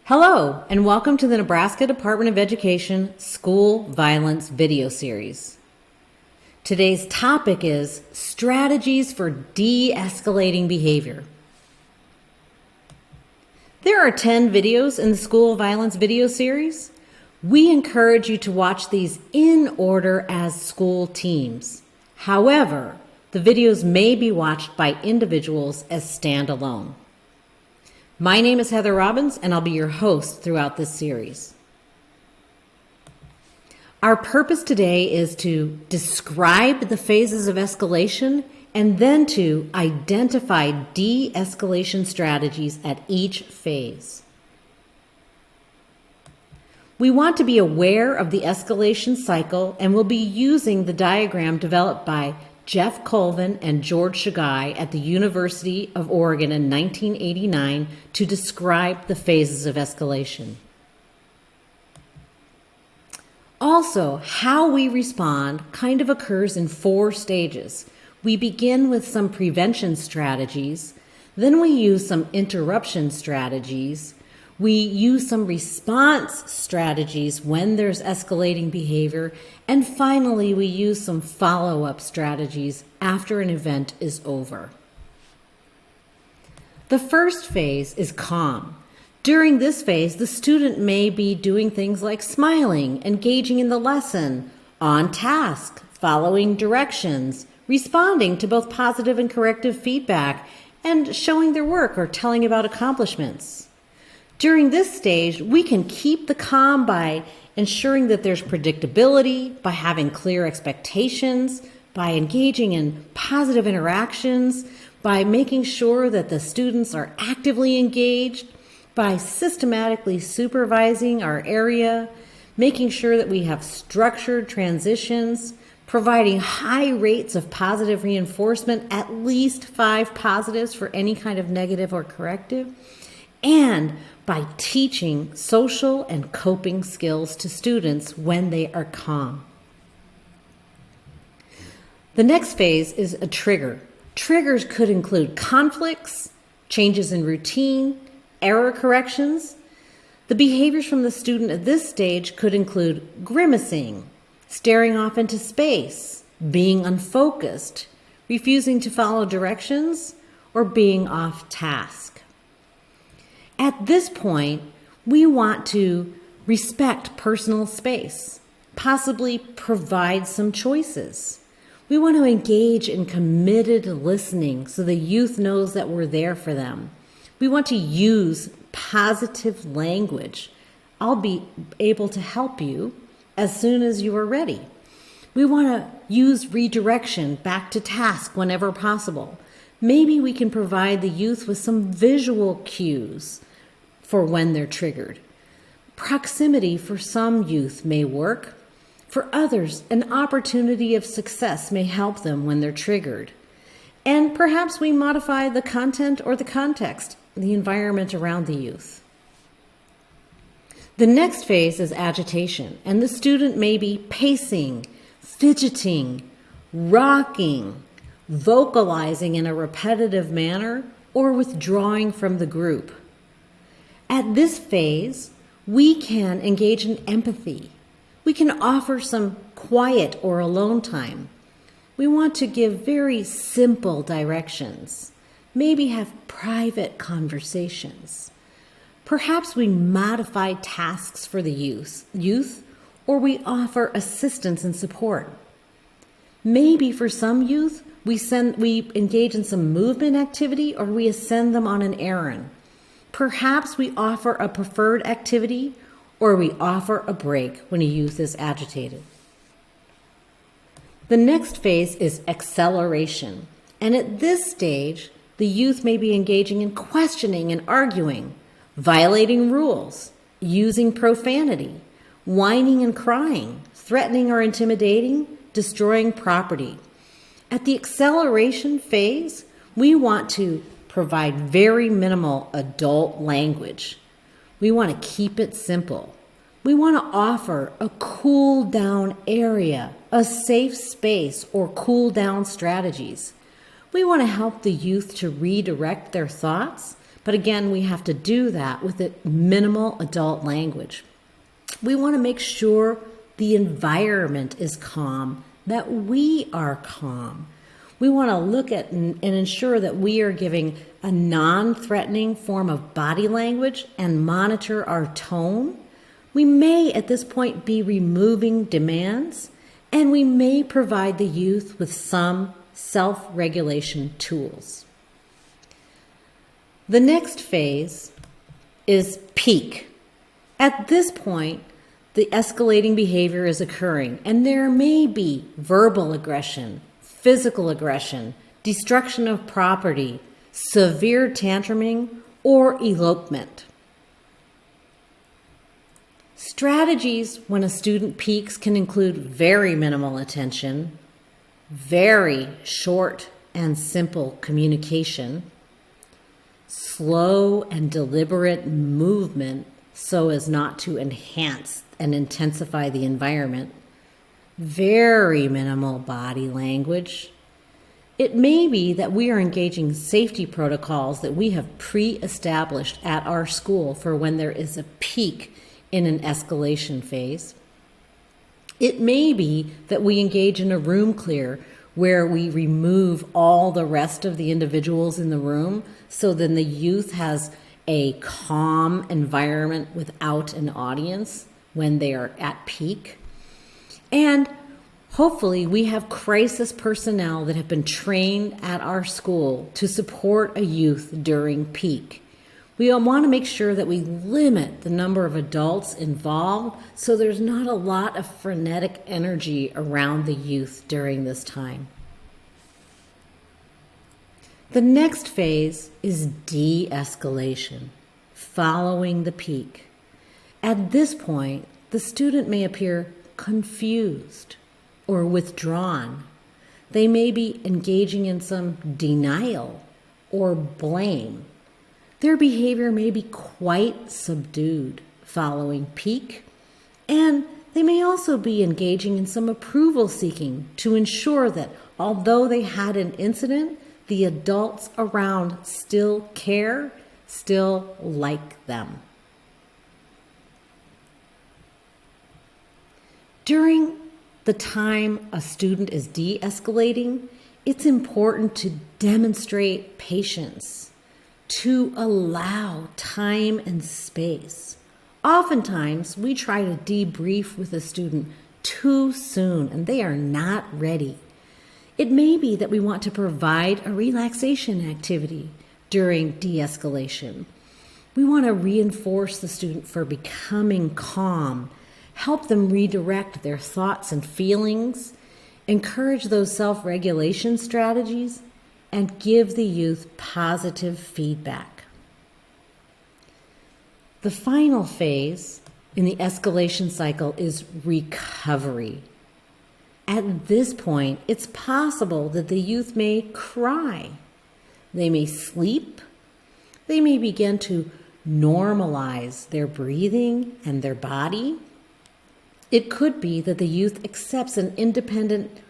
Hello, and welcome to the Nebraska Department of Education School Violence video series. Today's topic is strategies for de-escalating behavior. There are 10 videos in the school violence video series. We encourage you to watch these in order as school teams. However, the videos may be watched by individuals as standalone. My name is Heather Robbins, and I'll be your host throughout this series. Our purpose today is to describe the phases of escalation and then to identify de-escalation strategies at each phase. We want to be aware of the escalation cycle, and we'll be using the diagram developed by Jeff Colvin and George Shagai at the University of Oregon in 1989 to describe the phases of escalation. Also, how we respond kind of occurs in 4 stages. We begin with some prevention strategies, then we use some interruption strategies, we use some response strategies when there's escalating behavior, and finally we use some follow-up strategies after an event is over. The first phase is calm. During this phase, the student may be doing things like smiling, engaging in the lesson, on task, following directions, responding to both positive and corrective feedback, and showing their work or telling about accomplishments. During this stage, we can keep the calm by ensuring that there's predictability, by having clear expectations, by engaging in positive interactions, by making sure that the students are actively engaged, by systematically supervising our area, making sure that we have structured transitions, providing high rates of positive reinforcement, at least 5 positives for any kind of negative or corrective, and by teaching social and coping skills to students when they are calm. The next phase is a trigger. Triggers could include conflicts, changes in routine, error corrections. The behaviors from the student at this stage could include grimacing, staring off into space, being unfocused, refusing to follow directions, or being off task. At this point, we want to respect personal space, possibly provide some choices. We want to engage in committed listening so the youth knows that we're there for them. We want to use positive language. I'll be able to help you as soon as you are ready. We want to use redirection back to task whenever possible. Maybe we can provide the youth with some visual cues for when they're triggered. Proximity for some youth may work. For others, an opportunity of success may help them when they're triggered. And perhaps we modify the content or the context, the environment around the youth. The next phase is agitation, and the student may be pacing, fidgeting, rocking, vocalizing in a repetitive manner, or withdrawing from the group. At this phase, we can engage in empathy. We can offer some quiet or alone time. We want to give very simple directions. Maybe have private conversations. Perhaps we modify tasks for the youth, or we offer assistance and support. Maybe for some youth, we engage in some movement activity, or we send them on an errand. Perhaps we offer a preferred activity, or we offer a break when a youth is agitated. The next phase is acceleration, and at this stage, the youth may be engaging in questioning and arguing, violating rules, using profanity, whining and crying, threatening or intimidating, destroying property. At the acceleration phase, we want to provide very minimal adult language. We want to keep it simple. We want to offer a cool down area, a safe space, or cool down strategies. We want to help the youth to redirect their thoughts But again, we have to do that with a minimal adult language. We want to make sure the environment is calm, that we are calm. We want to look at and ensure that we are giving a non-threatening form of body language and monitor our tone. We may at this point be removing demands, and we may provide the youth with some self-regulation tools. The next phase is peak. At this point, the escalating behavior is occurring, and there may be verbal aggression, physical aggression, destruction of property, severe tantruming, or elopement. Strategies when a student peaks can include very minimal attention, very short and simple communication, slow and deliberate movement so as not to enhance and intensify the environment, very minimal body language. It may be that we are engaging safety protocols that we have pre-established at our school for when there is a peak in an escalation phase. It may be that we engage in a room clear where we remove all the rest of the individuals in the room so then the youth has a calm environment without an audience when they are at peak. And hopefully we have crisis personnel that have been trained at our school to support a youth during peak. We want to make sure that we limit the number of adults involved so there's not a lot of frenetic energy around the youth during this time. The next phase is de-escalation, following the peak. At this point, the student may appear confused or withdrawn. They may be engaging in some denial or blame. Their behavior may be quite subdued following peak, and they may also be engaging in some approval seeking to ensure that although they had an incident, the adults around still care, still like them. During the time a student is de-escalating, it's important to demonstrate patience, to allow time and space. Oftentimes, we try to debrief with a student too soon, and they are not ready. It may be that we want to provide a relaxation activity during de-escalation. We want to reinforce the student for becoming calm, help them redirect their thoughts and feelings, encourage those self-regulation strategies, and give the youth positive feedback. The final phase in the escalation cycle is recovery. At this point, it's possible that the youth may cry. They may sleep. They may begin to normalize their breathing and their body. It could be that the youth accepts an independent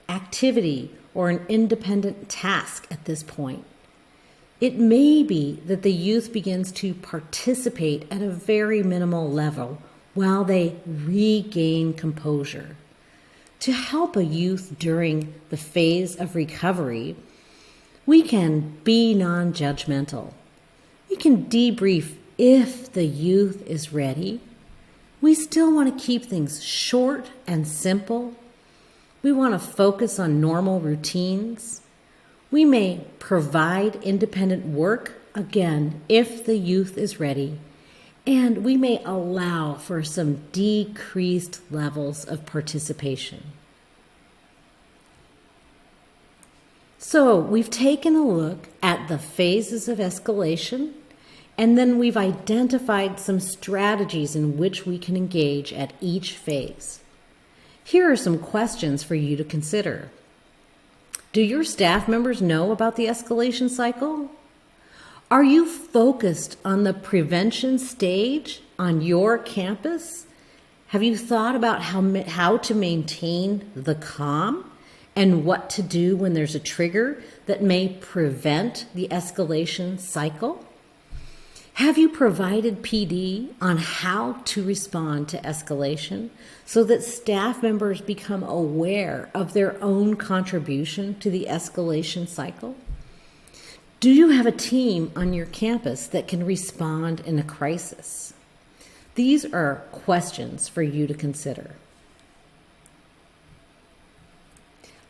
activity or an independent task at this point. It may be that the youth begins to participate at a very minimal level while they regain composure. To help a youth during the phase of recovery, we can be non-judgmental. We can debrief if the youth is ready. We still want to keep things short and simple. We want to focus on normal routines. We may provide independent work, again, if the youth is ready. And we may allow for some decreased levels of participation. So we've taken a look at the phases of escalation, and then we've identified some strategies in which we can engage at each phase. Here are some questions for you to consider. Do your staff members know about the escalation cycle? Are you focused on the prevention stage on your campus? Have you thought about how to maintain the calm and what to do when there's a trigger that may prevent the escalation cycle? Have you provided PD on how to respond to escalation so that staff members become aware of their own contribution to the escalation cycle? Do you have a team on your campus that can respond in a crisis? These are questions for you to consider.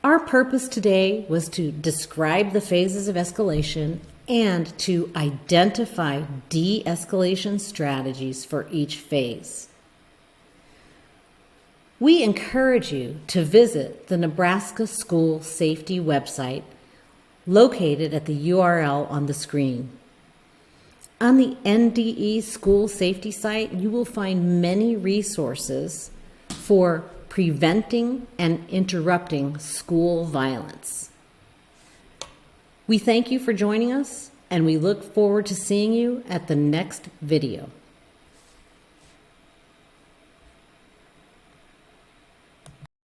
Our purpose today was to describe the phases of escalation and to identify de-escalation strategies for each phase. We encourage you to visit the Nebraska School Safety website located at the URL on the screen. On the NDE School Safety site, you will find many resources for preventing and interrupting school violence. We thank you for joining us, and we look forward to seeing you at the next video.